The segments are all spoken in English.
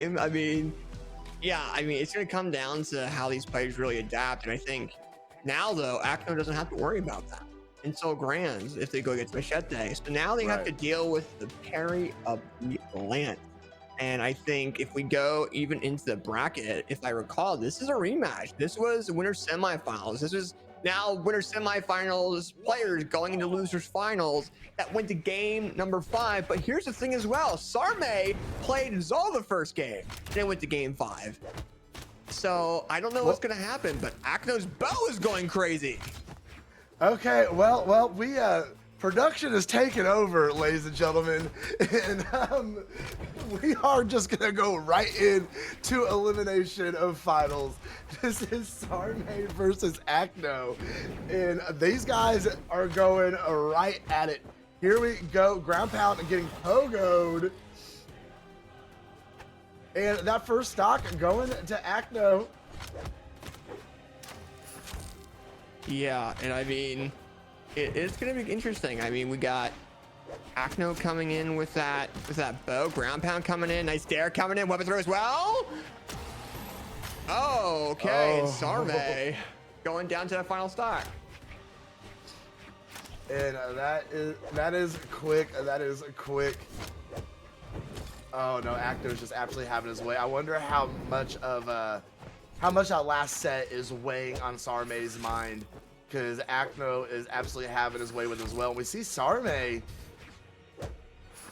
I mean, yeah, I mean, it's going to come down to how these players really adapt. And I think now, though, Acno doesn't have to worry about that until Grands if they go against Machete. So now they have to deal with the parry of the Lance. And I think if we go even into the bracket, if I recall, this is a rematch. This was winner semifinals. This was now winner semifinals players going into losers finals that went to game number 5. But here's the thing as well. Sarme played Zol the first game, then went to game 5. So I don't know what's going to happen, but Acno's bow is going crazy. Okay, well, we production is taking over, ladies and gentlemen, and we are just gonna go right in to elimination of finals. This is Sarme versus Acno, and these guys are going right at it. Here we go, ground pound and getting pogoed, and that first stock going to Acno. Yeah, and I mean, it's gonna be interesting. I mean, we got Acno coming in with that bow, ground pound coming in, nice dare coming in, weapon throw as well. Oh, okay, and Sarme going down to that final stock. And that is quick. That is quick. Oh no, Acno's just absolutely having his way. I wonder how much that last set is weighing on Sarme's mind, because Acno is absolutely having his way with as well. We see Sarme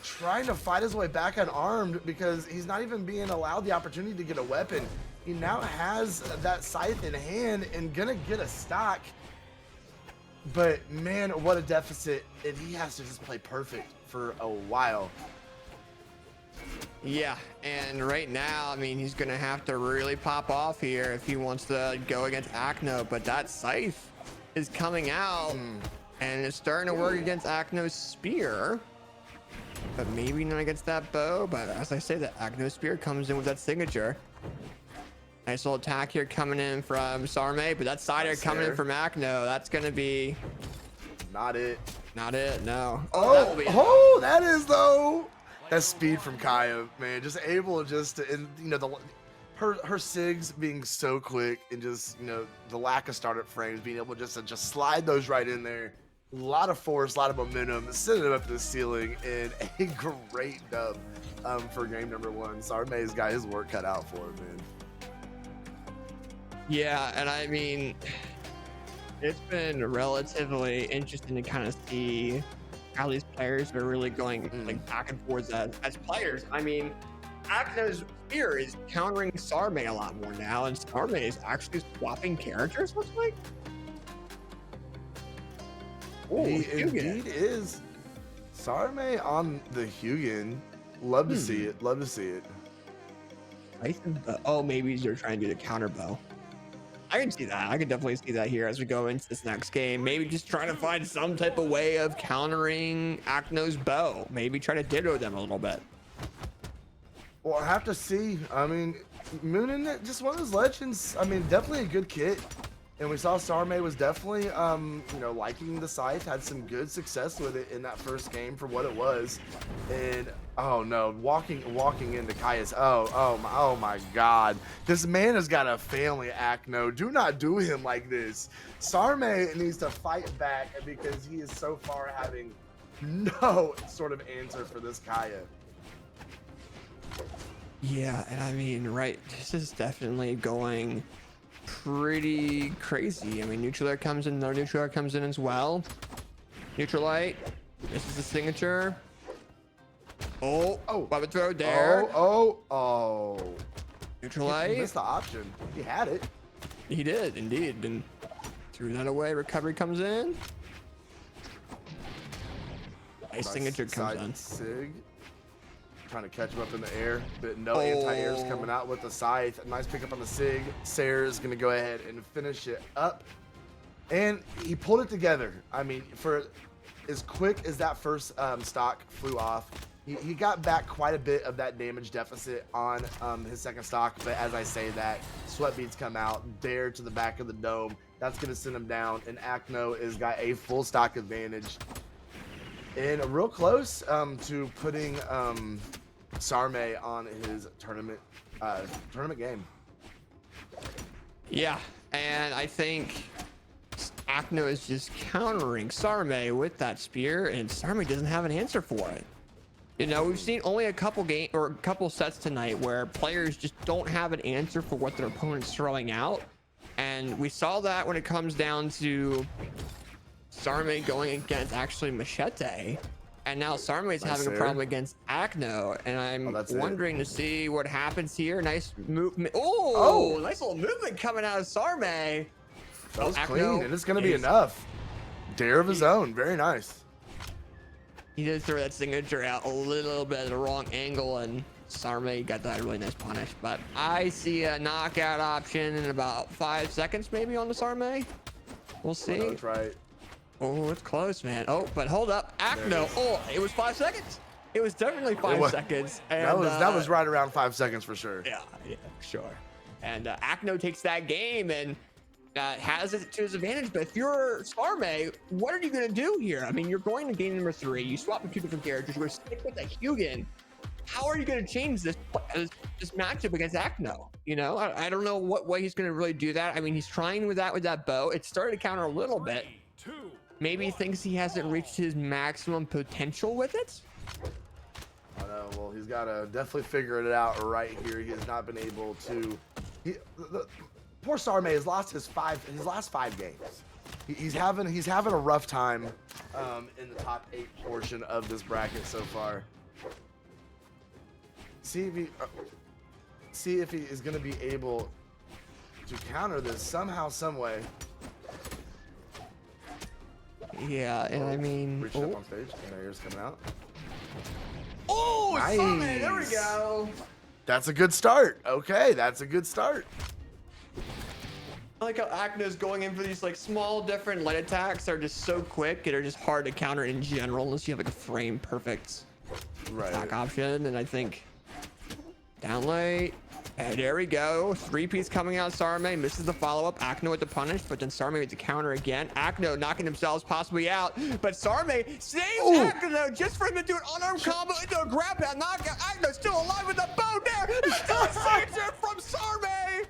trying to fight his way back unarmed because he's not even being allowed the opportunity to get a weapon. He now has that scythe in hand and gonna get a stock. But man, what a deficit, and he has to just play perfect for a while. Yeah, and right now, I mean, he's gonna have to really pop off here if he wants to go against Acno, but that scythe is coming out and it's starting to work against Acno's spear, but maybe not against that bow. But as I say, that Acno spear comes in with that signature. Nice little attack here coming in from Sarme, but that side air coming in from Acno, that's gonna be not it. Not it, no. Oh, that is though. That speed from Kaya, man, just able just to, and you know, her sigs being so quick, and just, you know, the lack of startup frames, being able just to slide those right in there. A lot of force, a lot of momentum, sending it up to the ceiling, and a great dub for game number 1. Sarme's got his work cut out for him, man. Yeah, and I mean, it's been relatively interesting to kind of see how these players are really going like back and forth as players. I mean, Acno's spear is countering Sarme a lot more now, and Sarme is actually swapping characters, looks like. Oh, he indeed is. Sarme on the Hugin. Love to see it. Love to see it. Oh, maybe they're trying to do the counter bow. I can see that. I can definitely see that here as we go into this next game. Maybe just trying to find some type of way of countering Acno's bow. Maybe try to ditto them a little bit. Well, I have to see. I mean, Moonin, just one of those legends. I mean, definitely a good kit. And we saw Sarme was definitely, you know, liking the scythe, had some good success with it in that first game for what it was. And oh no, walking into Kaya's, oh my God, this man has got a family, Acno. Do not do him like this. Sarme needs to fight back because he is so far having no sort of answer for this Kaya. Yeah, and I mean, right, this is definitely going pretty crazy. I mean, Neutralite comes in, their Neutralite comes in as well. Neutralite, this is the signature. Oh, weapon throw there. Oh. Neutralite. He missed the option. He had it. He did, indeed. And threw that away. Recovery comes in. Nice signature comes in. Sig. Trying to catch him up in the air, but no anti-airs coming out with the scythe. A nice pickup on the sig. Sarah is going to go ahead and finish it up. And he pulled it together. I mean, for as quick as that first stock flew off, he got back quite a bit of that damage deficit on his second stock. But as I say that, sweat beads come out, dare to the back of the dome. That's going to send him down. And Acno has got a full stock advantage. And real close to putting Sarme on his tournament game. Yeah, and I think Acno is just countering Sarme with that spear, and Sarme doesn't have an answer for it. You know, we've seen only a couple sets tonight where players just don't have an answer for what their opponent's throwing out, and we saw that when it comes down to Sarme going against actually Machete, and now Sarme is having a problem against Acno, and I'm wondering to see what happens here. Nice movement. Oh, nice little movement coming out of Sarme. That was clean, and it's going to be enough. Dare of his own. Very nice. He did throw that signature out a little bit at the wrong angle, and Sarme got that really nice punish. But I see a knockout option in about 5 seconds, maybe on the Sarme. We'll see. That's right. Oh, it's close, man. Oh, but hold up, Acno. Oh, it was 5 seconds. It was definitely 5 seconds. And, that was right around 5 seconds for sure. Yeah, sure. And Acno takes that game and has it to his advantage. But if you're Sarme, what are you going to do here? I mean, you're going to game number 3. You swap a few different characters. You're going to stick with a Hugin. How are you going to change this matchup against Acno? You know, I don't know what way he's going to really do that. I mean, he's trying with that bow. It started to counter a little bit. Maybe he thinks he hasn't reached his maximum potential with it. I know. Well, he's got to definitely figure it out right here. He has not been able to. Poor Sarme has lost his last 5 games. He's having a rough time in the top 8 portion of this bracket so far. See if he is going to be able to counter this somehow, some way. Yeah, and I mean, reaching up on stage, and there's coming out. Oh, nice. Sarme, there we go. That's a good start. Okay, that's a good start. I like how Acno's going in for these like small different light attacks that are just so quick and are just hard to counter in general unless you have like a frame perfect attack option. And I think down late, and there we go. 3-piece coming out. Sarme misses the follow-up. Acno with the punish, but then Sarme with the counter again. Acno knocking themselves possibly out, but Sarme saves Acno just for him to do an unarmed combo into a grab pad knockout. Acno still alive with the bow there. Saves it from Sarme.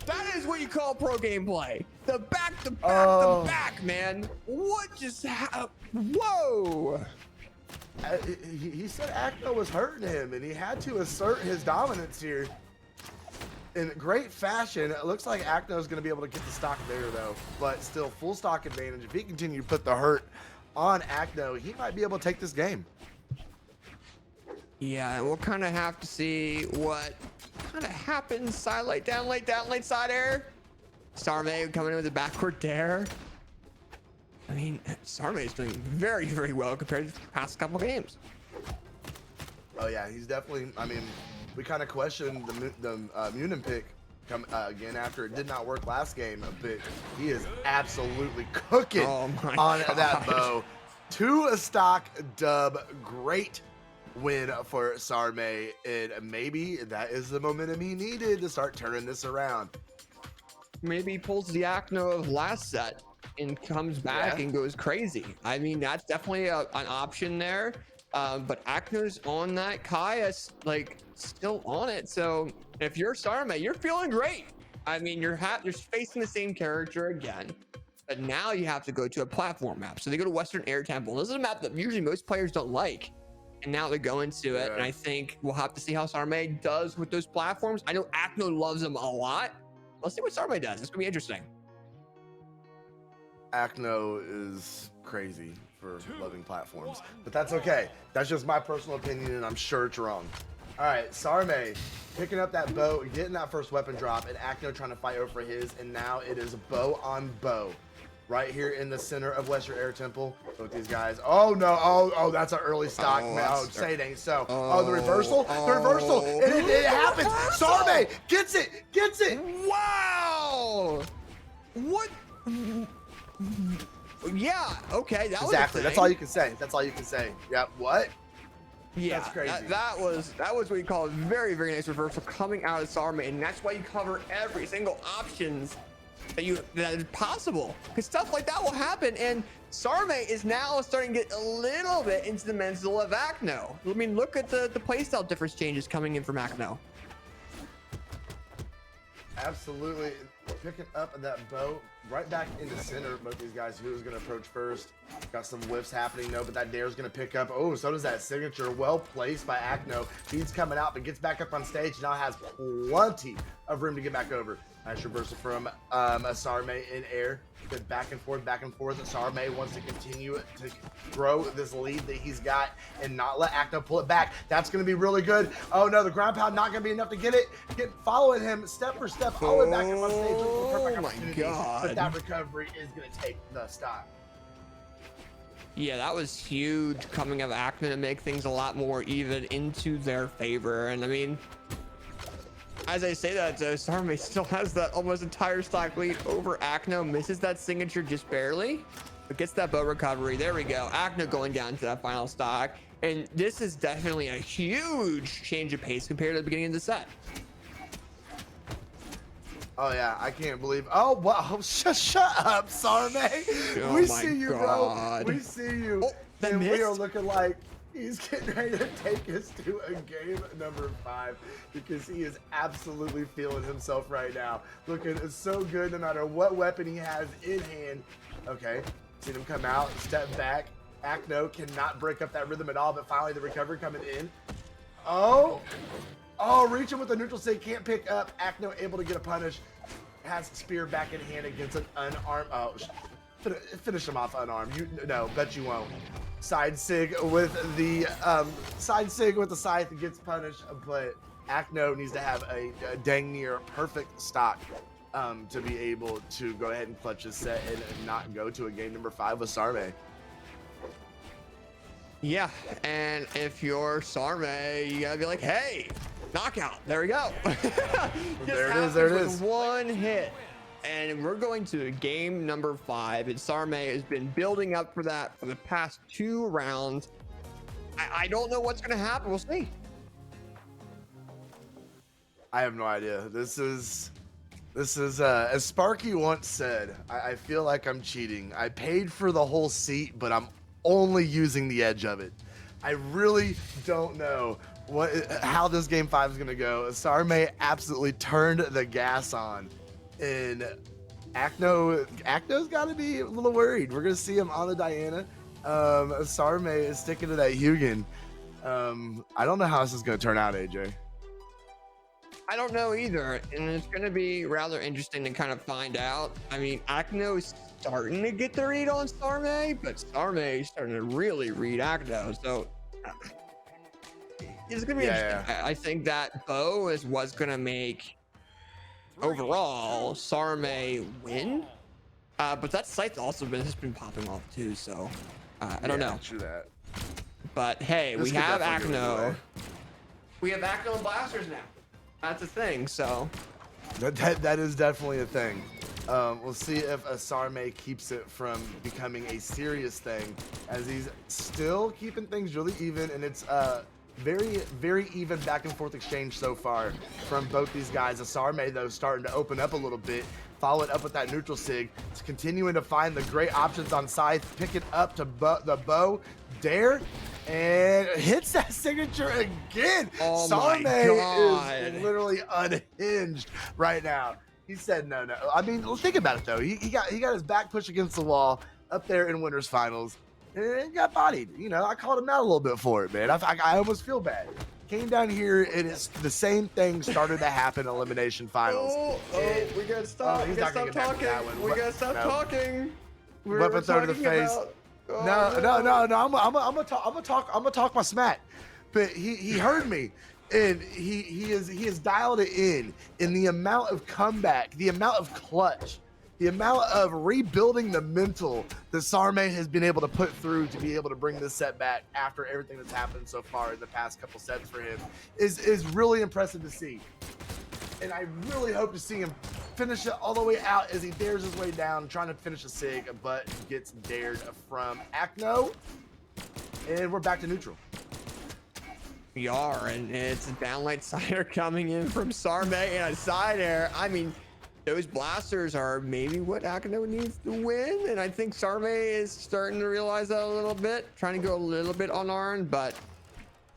That is what you call pro gameplay. The back, man. What just happened? Whoa. He said Acno was hurting him, and he had to assert his dominance here in great fashion. It looks like Acno is going to be able to get the stock there, though, but still full stock advantage. If he continues to put the hurt on Acno, he might be able to take this game. Yeah, and we'll kind of have to see what kind of happens. Side light, down late, side air. Sarme coming in with a backward dare. I mean, Sarme is doing very, very well compared to the past couple games. Oh yeah, he's definitely. I mean, we kind of questioned the Munin pick again after it did not work last game a bit. He is absolutely cooking on that bow. 2 stock dub, great win for Sarme, and maybe that is the momentum he needed to start turning this around. Maybe he pulls the Acno of last set and comes back and goes crazy. I mean, that's definitely an option there. But Acno's on that. Kai is like still on it. So if you're Sarme, you're feeling great. I mean, you're facing the same character again, but now you have to go to a platform map. So they go to Western Air Temple. This is a map that usually most players don't like, and now they go into it. And I think we'll have to see how Sarme does with those platforms. I know Acno loves them a lot. Let's see what Sarme does. It's gonna be interesting. Acno is crazy for loving platforms, but that's okay. That's just my personal opinion, and I'm sure it's wrong. All right, Sarme picking up that bow, getting that first weapon drop, and Acno trying to fight over his, and now it is bow on bow right here in the center of Western Air Temple. Both these guys. Oh no! Oh, that's an early stock. Oh, say it ain't so. Oh, the reversal, and it happens. Sarme gets it. Wow! What? Yeah. Okay. That exactly. That's all you can say. Yeah. What? Yeah. That's crazy. That was what you call a very, very nice reversal coming out of Sarme, and that's why you cover every single options that is possible, because stuff like that will happen. And Sarme is now starting to get a little bit into the mental of Acno. I mean, look at the playstyle difference changes coming in from Acno. Absolutely. Picking up that bow right back into center. Both these guys, who is going to approach first? Got some whiffs happening, no, but that dare's going to pick up. Oh, so does that signature. Well placed by Acno. He's coming out, but gets back up on stage. Now has plenty of room to get back over. Nice reversal from Sarme in air. Good back and forth. Sarme wants to continue to grow this lead that he's got and not let Acno pull it back. That's going to be really good. Oh no, the ground pound not going to be enough to get it. Following him step for step all the way back up on stage. Looking for perfect opportunity. But that recovery is going to take the stock. Yeah, that was huge coming of Acno to make things a lot more even into their favor. And I mean, as I say that, Sarme still has that almost entire stock lead over Acno. Misses that signature just barely, but gets that bow recovery. There we go. Acno going down to that final stock. And this is definitely a huge change of pace compared to the beginning of the set. Oh yeah, I can't believe. Oh wow, shut up, Sarme. Oh we my see you, God. bro. We see you. Oh, and missed? we are looking like he's getting ready to take us to a game number 5 because he is absolutely feeling himself right now. Looking so good no matter what weapon he has in hand. Okay, seen him come out, step back. Acno cannot break up that rhythm at all, but finally the recovery coming in. Oh, reaching with the neutral sig, can't pick up. Acno able to get a punish. Has spear back in hand against an unarmed. Oh, finish him off unarmed. No, bet you won't. Side sig with the scythe gets punished, but Acno needs to have a dang near perfect stock to be able to go ahead and clutch his set and not go to a game number 5 with Sarme. Yeah, and if you're Sarme, you gotta be like, hey, knockout. There we go. There it is. One hit. And we're going to game number 5. And Sarme has been building up for that for the past 2 rounds. I don't know what's going to happen. We'll see. I have no idea. This is as Sparky once said, I feel like I'm cheating. I paid for the whole seat, but I'm only using the edge of it. I really don't know how this game 5 is going to go. Sarme absolutely turned the gas on. And Acno's got to be a little worried. We're going to see him on the Diana. Sarme is sticking to that Hugin. I don't know how this is going to turn out, AJ. I don't know either. And it's going to be rather interesting to kind of find out. I mean, Acno is starting to get the read on Sarme, but Sarme is starting to really read Acno. So it's going to be interesting. Yeah. I think that bow is what's going to make overall Sarme win, but that scythe also has been popping off too, so I don't know. True that. But hey, we have Acno. We have Acno and blasters now. That's a thing. So that is definitely a thing. We'll see if Sarme keeps it from becoming a serious thing, as he's still keeping things really even, and it's very, very even back and forth exchange so far from both these guys. Sarme, though, starting to open up a little bit, followed up with that neutral sig. It's continuing to find the great options on scythe, pick it up to the bow, dare, and hits that signature again. Oh Sarme my God. is literally unhinged right now. He said no. I mean, think about it though. He got his back pushed against the wall up there in winners finals. And got bodied. You know, I called him out a little bit for it, man. I almost feel bad. Came down here, and it's the same thing started to happen in elimination finals. We gotta stop. We gotta stop talking. We gotta stop talking. Weapon throw to the face. No. I'm gonna talk my smack. But he heard me, and he has dialed it in the amount of comeback, the amount of clutch, the amount of rebuilding the mental that Sarme has been able to put through to be able to bring this set back after everything that's happened so far in the past couple sets for him is really impressive to see. And I really hope to see him finish it all the way out as he dares his way down, trying to finish a sig, but gets dared from Acno. And we're back to neutral. We are, and it's a downlight cider coming in from Sarme and a side air. I mean, those blasters are maybe what Acno needs to win. And I think Sarme is starting to realize that a little bit, trying to go a little bit unarmed, but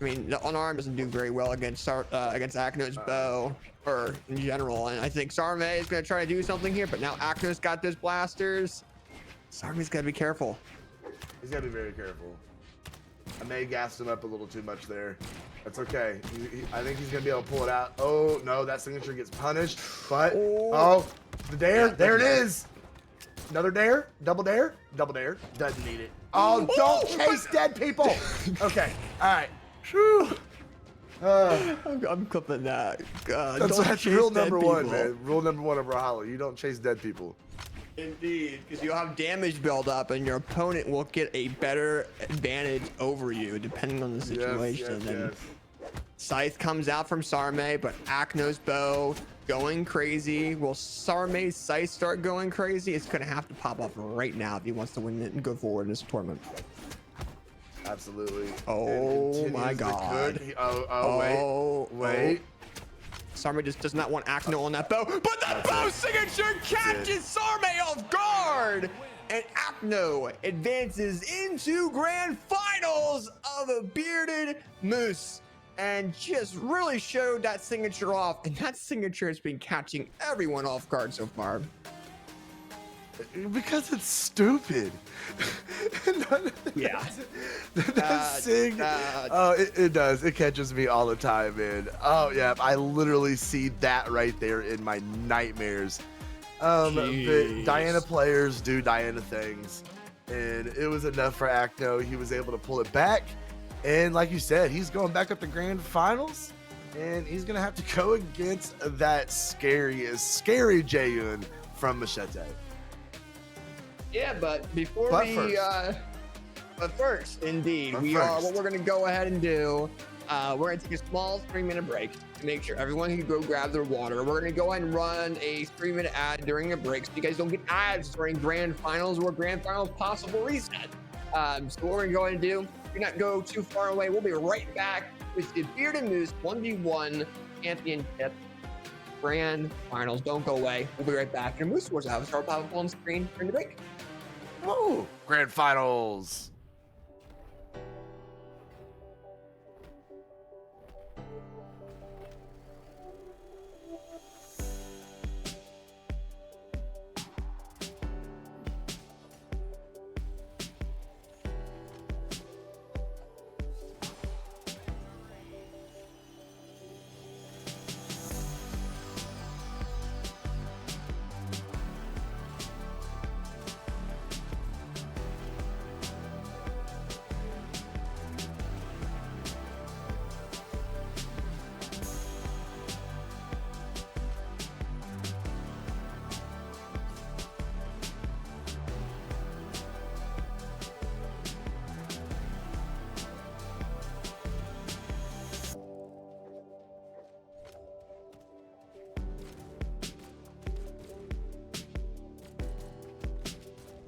I mean, the unarmed doesn't do very well against Acno's bow or in general. And I think Sarme is going to try to do something here, but now Acno's got those blasters. Sarme's got to be careful. He's got to be very careful. I may have gassed him up a little too much there. That's okay. I think he's going to be able to pull it out. Oh, no, that signature gets punished. But, oh, the dare. There it is. Another dare. Double dare. Double dare. Doesn't need it. Oh, don't chase dead people. Okay. All right. Whew. I'm clipping that. That's rule number one, man. Rule number one of Brawlhalla. You don't chase dead people. Indeed, because you'll have damage build up and your opponent will get a better advantage over you depending on the situation. Yes. Scythe comes out from Sarme, but Acno's bow going crazy. Will Sarme's Scythe start going crazy? It's going to have to pop up right now if he wants to win it and go forward in this tournament. Absolutely. Oh my God. Wait. Sarme just does not want Acno on that bow, but that bow signature catches Sarme off guard, and Acno advances into grand finals of a bearded moose and just really showed that signature off, and that signature has been catching everyone off guard so far. Because it's stupid. Yeah. It does. It catches me all the time, man. Oh yeah, I literally see that right there in my nightmares. But Diana players do Diana things, and it was enough for Acno. He was able to pull it back, and like you said, he's going back up to grand finals, and he's gonna have to go against that scary Jaehyun from Machete. Yeah, but first, indeed, what we're going to go ahead and do, we're going to take a small 3-minute break to make sure everyone can go grab their water. We're going to go ahead and run a 3-minute ad during the break so you guys don't get ads during grand finals or grand finals possible reset. So what we're going to go ahead and do, do not go too far away. We'll be right back with the Bearded Moose 1v1 championship grand finals. Don't go away. We'll be right back. And Moose Wars, I'll start popping up on the screen during the break. Whoa! Grand finals.